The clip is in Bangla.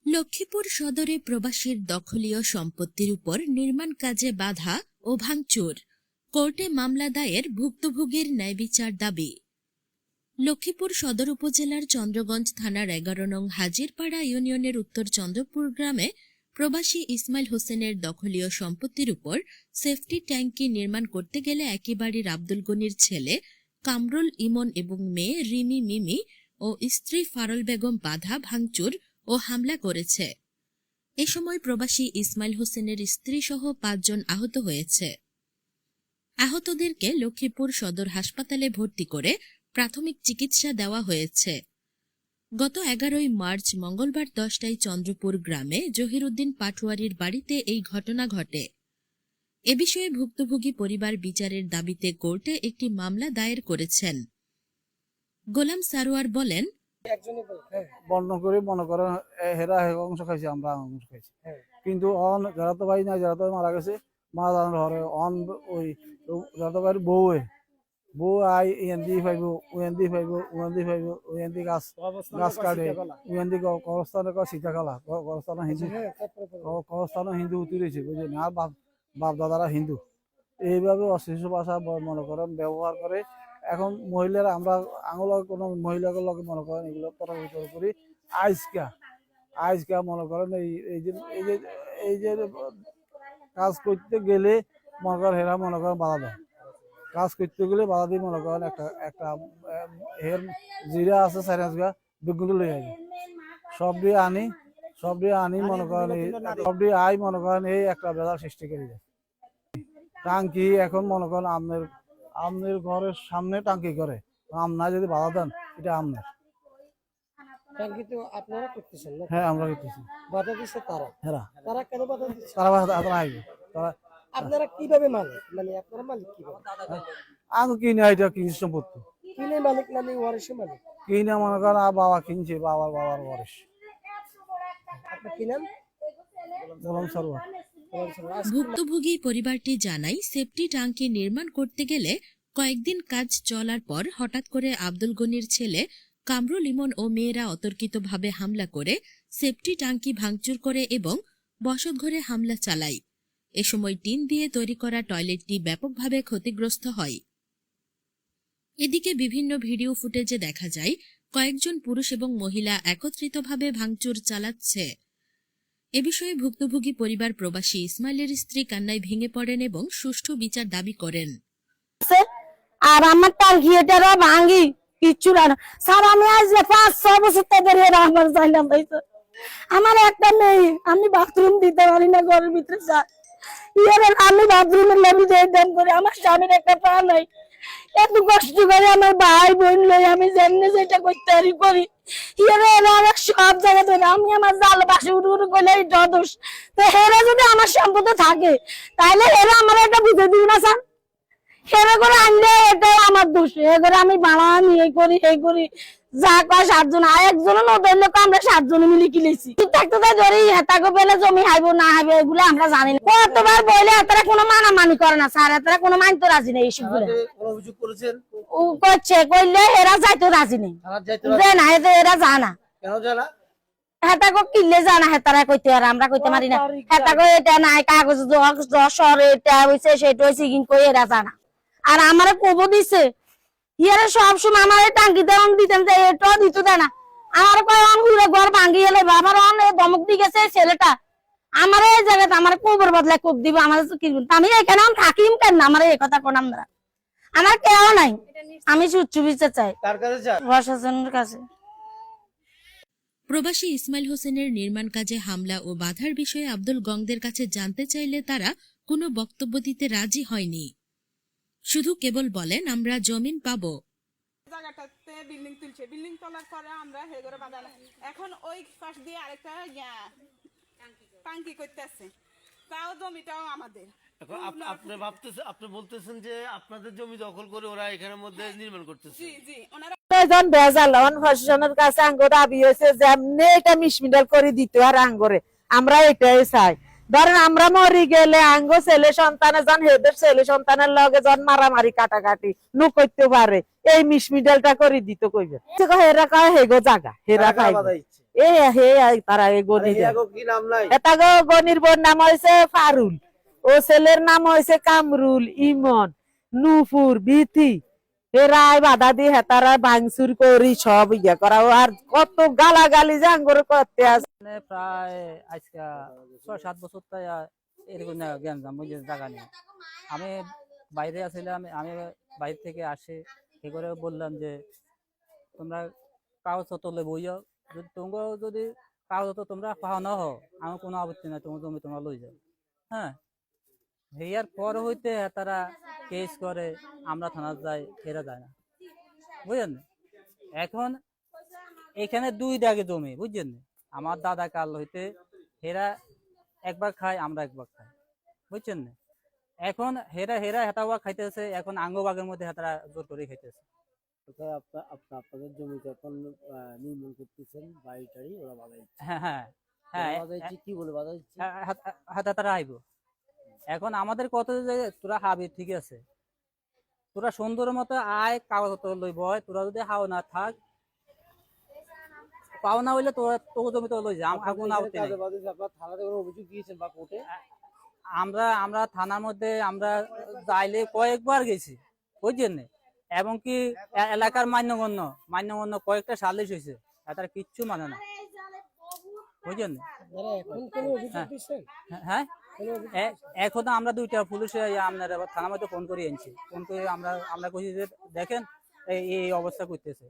লক্ষ্মীপুর সদরে প্রবাসীর দখলীয় সম্পত্তির উপর নির্মাণ কাজে বাধা ও ভাঙচুর, কোর্টে মামলা দায়ের, ভুক্তভোগীর ন্যায়বিচার দাবি। লক্ষ্মীপুর সদর উপজেলার চন্দ্রগঞ্জ থানার ১১ নং হাজিরপাড়া ইউনিয়নের উত্তর চন্দ্রপুর গ্রামে প্রবাসী ইসমাইল হোসেনের দখলীয় সম্পত্তির উপর সেফটি ট্যাঙ্কি নির্মাণ করতে গেলে একই বাড়ির আব্দুল গনির ছেলে কামরুল ইমন এবং মেয়ে রিমি মিমি ও স্ত্রী ফারল বেগম বাধা, ভাঙচুর ও হামলা করেছে। এ সময় প্রবাসী ইসমাইল হোসেনের স্ত্রী সহ ৫ জন আহত হয়েছে। আহতদেরকে লক্ষ্মীপুর সদর হাসপাতালে ভর্তি করে প্রাথমিক চিকিৎসা দেওয়া হয়েছে। গত ১১ মার্চ মঙ্গলবার ১০টায় চন্দ্রপুর গ্রামে জহিরউদ্দিন পাটোয়ারির বাড়িতে এই ঘটনা ঘটে। এ বিষয়ে ভুক্তভোগী পরিবার বিচারের দাবিতে কোর্টে একটি মামলা দায়ের করেছেন। গোলাম সারোয়ার বলেন, বর্ণ করে মনে করেন হেরা অংশ খাইছে, আমরা অংশ খাইছি, কিন্তু যারা তো ভাই নাই, যারা তো মারা গেছে, মারা যাওয়ার ঘরে ওই যারা তো ভাই বউ আই এনদি পাইব, ওএনদি পাইব, ওএনদি পাইব, ওএনদি গাছ কাটে, ওএনদি কবরস্থানে সীতা খালা, কবরস্থানে হিন্দু উঠি রয়েছে, বুঝলেন, আর বাপ দাদারা হিন্দু। এইভাবে অশ্লীল ভাষা মনে করেন ব্যবহার করে। এখন মহিলারা আমরা আঙুল কোনো মহিলাকে লগে মনে করেন এগুলো প্রতারিত করি। আজকা মনে করেন এই যে কাজ করতে গেলে মনে করেন হেরা মনে করেন বাধা দেয়, কাজ করতে গেলে বাধা দিয়ে মনে করেন একটা হের জিরা আছে সাইরাজগা বেগুন লই আনি সব দিয়ে আনি মনে করেন সব দিয়ে আই মনে করেন এই একটা বেজার সৃষ্টি করে দেয়। টাঙ্কি এখন মনে করেন আপনার ঘরের সামনে টাঙ্কি করে, আপনার যদি বাধা দেন এটা আপনার। হ্যাঁ, আমরা করতেছি। বাধা দিচ্ছে তারা। তারা কেন বাধা দিচ্ছে? আপনারা কিভাবে মালিক? মানে আপনারা মালিক কিভাবে? আমি কিনে এটা কিনছি সম্পত্তি। কিনে মালিক মানে ওয়ারিশ মালিক। কিনে মনে করেন বাবা কিনছে, বাবার ওয়ারিশ। আপনি কিনেন? গোলাম সারোয়ার। ভুক্তভোগী পরিবারটি জানায়, সেফটি ট্যাঙ্কি নির্মাণ করতে গেলে কয়েকদিন কাজ চলার পর হঠাৎ করে আব্দুল গনির ছেলে কামরুল ইমন ও মেয়েরা অতর্কিতভাবে হামলা করে সেফটি ট্যাঙ্কি ভাঙচুর করে এবং বসতঘরে হামলা চালায়। এ সময় টিন দিয়ে তৈরি করা টয়লেটটি ব্যাপকভাবে ক্ষতিগ্রস্ত হয়। এদিকে বিভিন্ন ভিডিও ফুটেজে দেখা যায় কয়েকজন পুরুষ এবং মহিলা একত্রিতভাবে ভাঙচুর চালাচ্ছে। এ বিষয়ে ভুক্তভোগী পরিবার প্রবাসী ইসমাইলের স্ত্রী কান্নায় ভেঙে পড়েন এবং সুষ্ঠু বিচার দাবি করেন। আর আমার টাঙ্কি এটারও ভাঙি কিচ্ছু না স্যার, আমি আজ ৫-৬ বছর তাদের আমার চাইলাম। আমার একটা মেয়ে, আমি বাথরুম দিতে পারি না ঘরের ভিতরে, আমি বাথরুমের লেবি দিয়ে দেন করে, আমার স্বামীর একটা পা নাই, এত কষ্ট করে আমার ভাই বোন লই আমি যেমনি যেটা করতে করি, আমার সব জায়গা ধরে আমি আমার জাল বাসে উড়ে করলে এটা দোষ। তো হেরা যদি আমার সম্পদ থাকে তাহলে হেরা আমার একটা বুঝে দিবি না স্যার, হেরা করে আনলে এটাই আমার দোষ। এ করে আমি বানানি এই করি যা কয় ৭ জন, আর একজনও নদীর লোক আমরা ৭ জন মিলে কিনেছি। থাকতে তাই ধরি হেতাকে পেলে জমি হাইবো না হাইবো এগুলো আমরা জানি না। কতবার বলে এতারা কোনো মানামানি করে না স্যার, এতারা কোনো মানতে রাজি নেই। এইসব ও করছে কইলে এরা যাইতে রাজি নেই, যে না এরা জানা হেতাকে কিনলে জানা, হেতারা কইতে আর আমরা কইতে পারি না। হেতাকে এটা নাই কাগজ দশর এটা হয়েছে সেটা হয়েছে কিন্তু এরা জানা। আর আমার কব দিছে ইয়ারে সবসময় আমার টাঙ্কি দেওয়ান দিতেন, এটাও দিত দেয় না। আমার কয়ে ঘর ভাঙ্গি এলে বাবার দমক দিয়ে গেছে ছেলেটা, আমার এই জায়গাতে আমার কবর বদলে কোপ দিব, আমার আমি এখানে থাকিম কেন? আমার এই কথা কোন আমরা, আমার কেউ নাই, আমি সুচ্ছু বিচার চাই প্রশাসনের কাছে। প্রবাসী ইসমাইল হোসেনের নির্মাণ কাজে হামলা ও বাধার বিষয়ে আব্দুল গংদের কাছে জানতে চাইলে তারা কোনো বক্তব্য দিতে রাজি হয়নি, শুধু কেবল বলেন আমরা জমিন পাবো। জায়গাটাতে বিল্ডিং তুলছে, বিল্ডিং তোলার পরে আমরা হে করে বাঁধালাম, এখন ওই পাশ দিয়ে আরেকটা টাঙ্কি করতেছে, তাও জমিটাও আমাদের। আপনি বলতেছেন যে আপনাদের জমি দখল করে ওরা এখানের মধ্যে নির্মাণ করতেছে। জি জি, ওনারা প্রশাসনের কাছে আঙ্গুর দাবি হয়েছে যে এটা মিশমিডাল করে দিতে আর আঙ্গুরে আমরা এটাই চাই। ধরেন আমরা মরি গেলে আঙ্গ ছেলে সন্তানে যান হেদের ছেলে সন্তানের লগে যান মারামারি কাটাকাটি নু করতে পারে, এই মিশমিডালটা করে দিতে কইবে। হেরা কয় হেগো জায়গা হেরা খাইবে, তারা এই গণি দেয়। কি নাম নাই? এটা গনির বোন নাম হয়েছে ফারুল, ও ছেলের নাম হয়েছে কামরুল, ইমন, নুপুর, বিথি। এরা বাধা দিয়ে হেতারা ভাঙচুর করি সব ইয়ে করা, আর কত গালাগালি জাঙ্গর করতে আছে। প্রায় আজকে 6-7 বছর তাই এরকম জ্ঞান বুঝে জায়গা নেই। আমি বাইরে আসছিলাম, আমি বাইরে থেকে আসে এ করে বললাম যে তোমরা কাগজপত্র লই বইও, যদি তোমরা যদি কাগজপত্র তোমরা পাও না হো, আমার কোনো আপত্তি নাই, তোমার জমি তোমরা লই যাও। হ্যাঁ, হেয়ার পর হইতে তারা কেস করে, আমরা থানা যাই, এরা যায় না, বুঝলেন। এখন এখানে 2 দাগে জমি, বুঝছেন, আমার দাদা কাল হইতে হেরা একবার খায়, আমরা একবার খাই, বুঝছেন না। এখন হেরা হেরা হেতাবা খাইতেছে, এখন আঙ্গবাগের মধ্যে হেতারা জোর করে খাইতেছে। আপনাদের জমিতে এখন নির্মাণ করতেছেন, বাড়িটারি ওরা বাধা দিচ্ছে। হ্যাঁ হ্যাঁ হ্যাঁ, কি বলে বাধা দিচ্ছে? হাতারা আইব। এখন আমাদের কত যে তোরা হাবি, ঠিক আছে, তোরা সুন্দর মতো আয়, কাগজপত্র লই বয়, তোরা যদি হাও না থাক, পাও না হইলে তোরা তো জমি তো লই যা, আমার কোনো আপত্তি নেই। আপনার থানাতে কোনো অভিযোগ দিয়েছেন বা কোর্টে? আমরা থানার মধ্যে আমরা যাইলে কয়েকবার গেছি, বুঝছেন না। এবং কি এলাকার মান্যগণ্য কয়েকটা সালিশ হয়েছে, তার কিচ্ছু মানে না, বুঝছেন না। এখন কোনো অভিযোগ দিচ্ছেন? হ্যাঁ, এখন আমরা 2টা পুলিশে আপনার থানার মধ্যে ফোন করে আনছি, ফোন করে আমরা কইছি যে দেখেন এই অবস্থা করতেছে।